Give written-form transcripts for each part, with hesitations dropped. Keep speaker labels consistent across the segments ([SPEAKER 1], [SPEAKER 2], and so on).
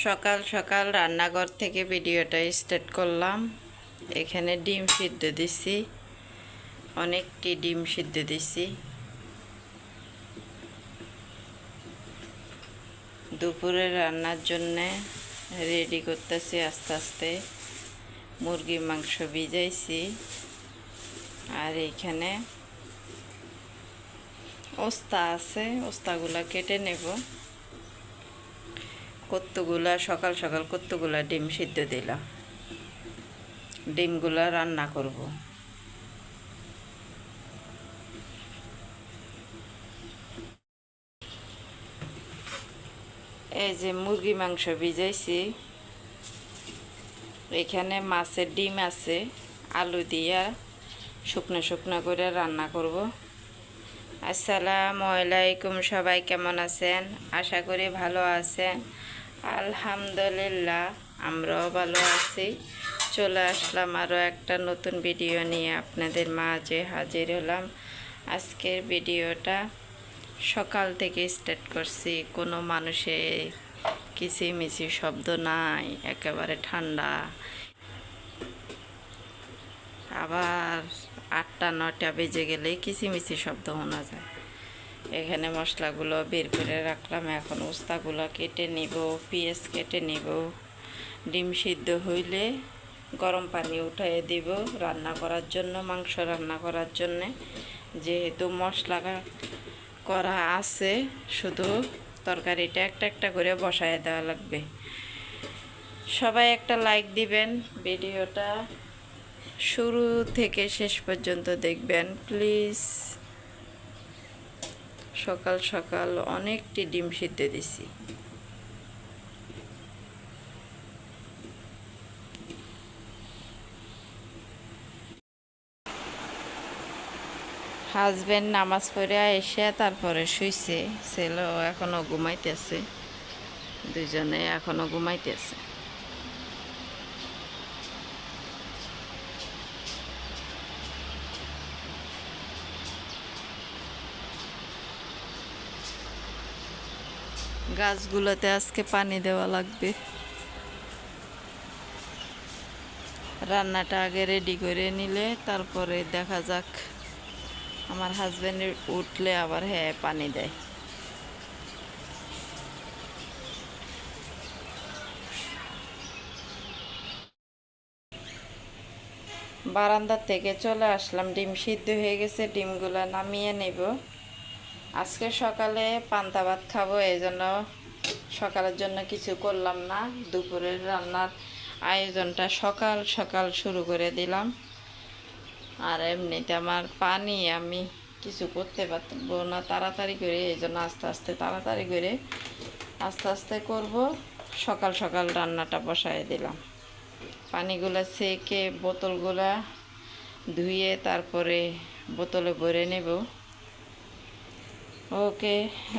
[SPEAKER 1] সকাল সকাল রান্নাঘর থেকে ভিডিওটা স্টার্ট করলাম। এখানে ডিম সিদ্ধ দিছি, অনেকটি ডিম সিদ্ধ দিছি। দুপুরে রান্নার জন্যে রেডি করতেছি আস্তে আস্তে। মুরগির মাংস ভিজাইছি, আর এইখানে ওস্তা আছে, ওস্তাগুলা কেটে নেব। কতগুলা সকাল সকাল কতগুলা ডিম সিদ্ধ দিলাম, ডিমগুলা রান্না করব। এই যে মুরগি মাংস ভিজাইছি, এখানে মাছের ডিম আছে, আলু দিয়া শুকনো শুকনো করে রান্না করব। আসসালামু আলাইকুম, সবাই কেমন আছেন? আশা করি ভালো আছেন। আলহামদুলিল্লাহ, আমরাও ভালো আছি। চলে আসলাম আরও একটা নতুন ভিডিও নিয়ে আপনাদের মাঝে হাজির হলাম। আজকের ভিডিওটা সকাল থেকে স্টার্ট করছি, কোনো মানুষের কিচিমিচি শব্দ নাই, একেবারে ঠান্ডা। আবার 8টা-9টা বেজে গেলেই কিচিমিচি শব্দ শোনা যায়। এখানে মশলাগুলো বের করে রাখলাম, এখন উস্তাগুলো কেটে নিব, পেঁয়াজ কেটে নিব। ডিম সিদ্ধ হইলে গরম পানি উঠিয়ে দিব রান্না করার জন্য, মাংস রান্না করার জন্যে। যেহেতু মশলা করা আছে, শুধু তরকারিটা একটা একটা করে বসায় দেওয়া লাগবে। সবাই একটা লাইক দিবেন, ভিডিওটা শুরু থেকে শেষ পর্যন্ত দেখবেন প্লিজ। সকাল সকাল অনেকটি ডিম সিদ্ধ দিছি। হাজবেন্ড নামাজ পড়ে এসে তারপরে শুইছে, ছেলেও এখনো ঘুমাইতেছে, দুজনে এখনো ঘুমাইতেছে। গাছগুলোতে আজকে পানি দেওয়া লাগবে। রান্নাটা আগে রেডি করে নিলে তারপরে দেখা যাক। আমার হাজবেন্ড উঠলে আবার হ্যাঁ পানি দেয়। বারান্দার থেকে চলে আসলাম, ডিম সিদ্ধ হয়ে গেছে, ডিমগুলো নামিয়ে নেব। আজকে সকালে পান্তা ভাত খাবো, এই জন্য সকালের জন্য কিছু করলাম না। দুপুরের রান্নার আয়োজনটা সকাল সকাল শুরু করে দিলাম। আর এমনিতে আমার পানি, আমি কিছু করতে পারবো না তাড়াতাড়ি করে, এই জন্য আস্তে আস্তে তাড়াতাড়ি করে আস্তে আস্তে করব। সকাল সকাল রান্নাটা বসায় দিলাম। পানিগুলো সেকে বোতলগুলা ধুয়ে তারপরে বোতলে ভরে নেব। ওকে,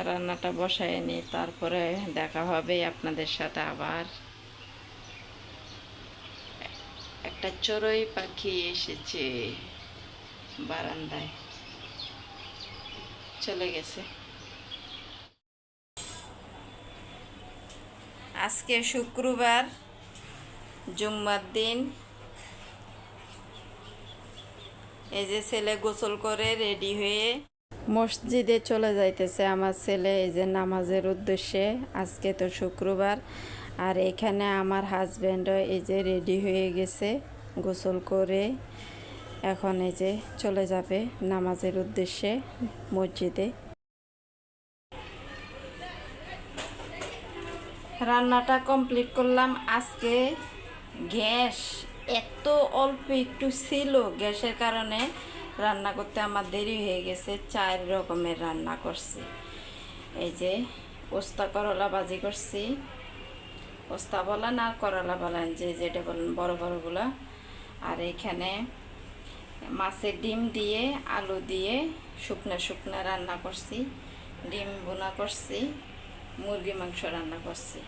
[SPEAKER 1] রান্নাটা বসায় নিই, তারপরে দেখা হবে আপনাদের সাথে আবার। একটা চড়ুই পাখি এসেছে বারান্দায়, চলে গেছে। আজকে শুক্রবার, জুম্মার দিন। এই যে ছেলে গোসল করে রেডি হয়ে মসজিদে চলে যাইতেছে আমার ছেলে, এই যে নামাজের উদ্দেশ্যে। আজকে তো শুক্রবার। আর এখানে আমার হাজব্যান্ডও এই যে রেডি হয়ে গেছে গোসল করে, এখন এই যে চলে যাবে নামাজের উদ্দেশ্যে মসজিদে। রান্নাটা কমপ্লিট করলাম। আজকে গ্যাস এত অল্প একটু ছিল, গ্যাসের কারণে রান্না করতে আমার দেরি হয়ে গেছে। 4 রকমের রান্না করছি। এই যে ওস্তা করলা ভাজি করছি, ওস্তা বলেন আর করলা বলেন, যে যেটা বলেন, বড় বড়গুলো। আর এখানে মাছের ডিম দিয়ে আলু দিয়ে শুকনো শুকনো রান্না করছি, ডিম ভুনা করছি, মুরগি মাংস রান্না করছি।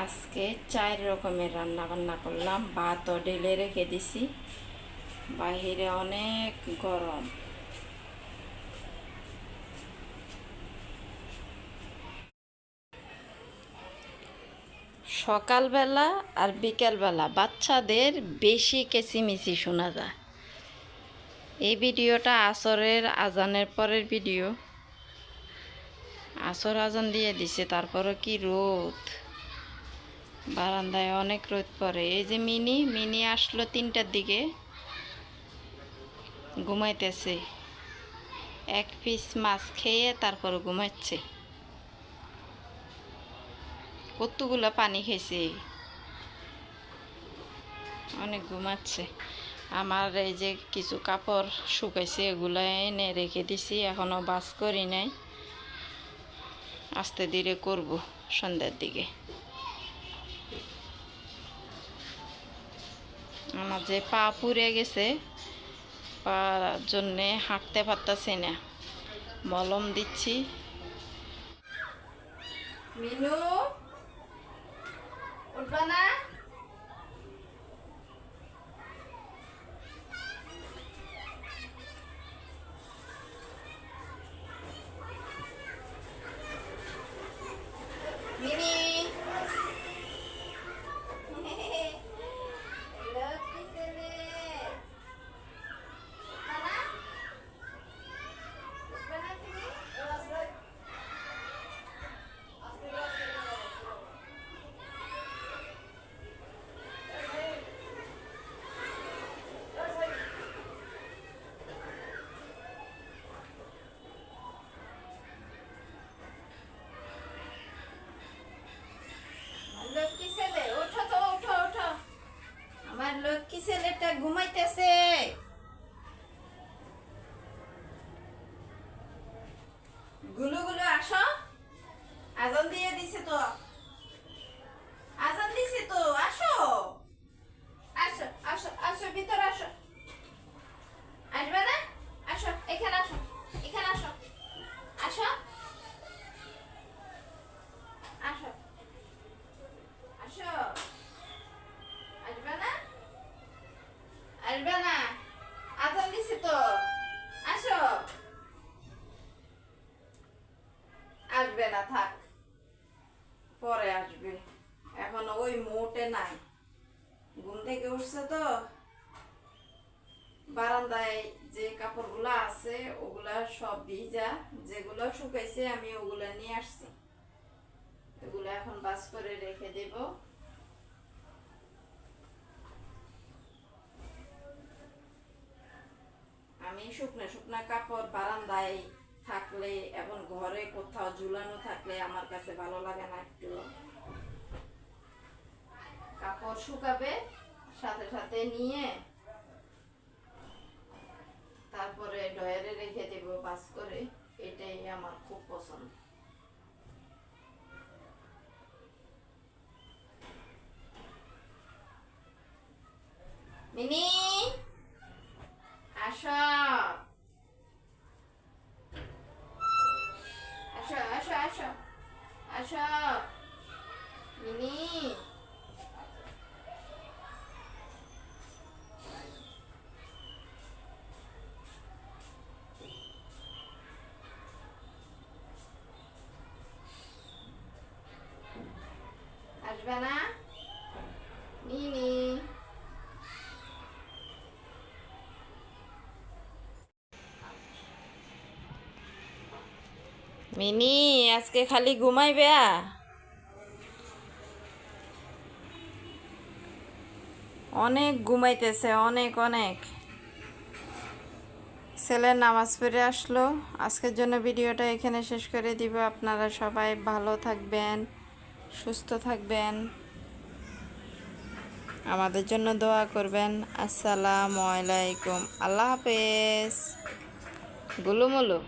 [SPEAKER 1] আজকে 4 রকমের রান্না বান্না করলাম। ভাতও ঢেলে রেখে দিছি, বাহিরে অনেক গরম। সকালবেলা আর বিকেলবেলা বাচ্চাদের বেশি কেচিমিচি শোনা যায়। এই ভিডিওটা আসরের আজানের পরের ভিডিও। আসর আজান দিয়ে দিছে, তারপরও কি রোদ, বারান্দায় অনেক রোদ পড়ে। এই যে মিনি আসলো 3টার দিকে, ঘুমাইতেছে। এক পিস মাছ খেয়ে তারপর ঘুমাচ্ছে। কতগুলা পানি খেয়েছে, অনেক ঘুমাচ্ছে। আমার এই যে কিছু কাপড় শুকাইছে, এগুলো এনে রেখে দিছি, এখনো বাস করি নাই, আস্তে ধীরে করব সন্ধ্যার দিকে। আমার যে পা পুড়ে গেছে, পার জন্যে হাঁটতে পারতাছি না, মলম দিচ্ছি। মিনু উঠবা না? মিনি লক্ষ্মী ছেলে, ওঠো তো, ওঠো ওঠো। আমার লক্ষ্মী ছেলেটা ঘুমাইতেছে। গুলু গুলু আসো, আজান দিয়ে দিছে তো, আজান দিছে তো, আসো আসো আসো আসো, ভিতরে আসো। আসবে না? আসো, এখানে আসো, এখানে আসো, আসো আসো আসো। আসবে না? আসবে না? আজান দিছে তো, আসো। আসবে না, থাক, পরে আসবে, এখনো ওই মোটে নাই। ঘুম থেকে উঠছে তো, বারান্দায় যে কাপড়গুলো আছে ওগুলা সব ভিজা, যেগুলো শুকাইছে আমি ওগুলা নিয়ে আসছি, এগুলো এখন বাস করে রেখে দেব। আমি শুকনা শুকনা কাপড় বারান্দায় থাকলে এবং ঘরে কোথাও ঝুলানো থাকলে আমার কাছে ভালো লাগে না। একটু কাপড় শুকাবে, সাথে সাথে নিয়ে তারপরে ডয়ারে রেখে দেব বাস করে, এটাই আমার খুব পছন্দ। মিনি আসো, আসো আসো আসো আসো, মিনি আসবে না? মিনি মিনি আজকে খালি ঘুমাইবে? অনেক ঘুমাইতেছে, অনেক অনেক। ছেলের নামাজ পড়ে আসলো। আজকের জন্য ভিডিওটা এখানে শেষ করে দিব। আপনারা সবাই ভালো থাকবেন, সুস্থ থাকবেন, আমাদের জন্য দোয়া করবেন। আসসালামু আলাইকুম, আল্লাহ হাফেজ। গুলুমুলু।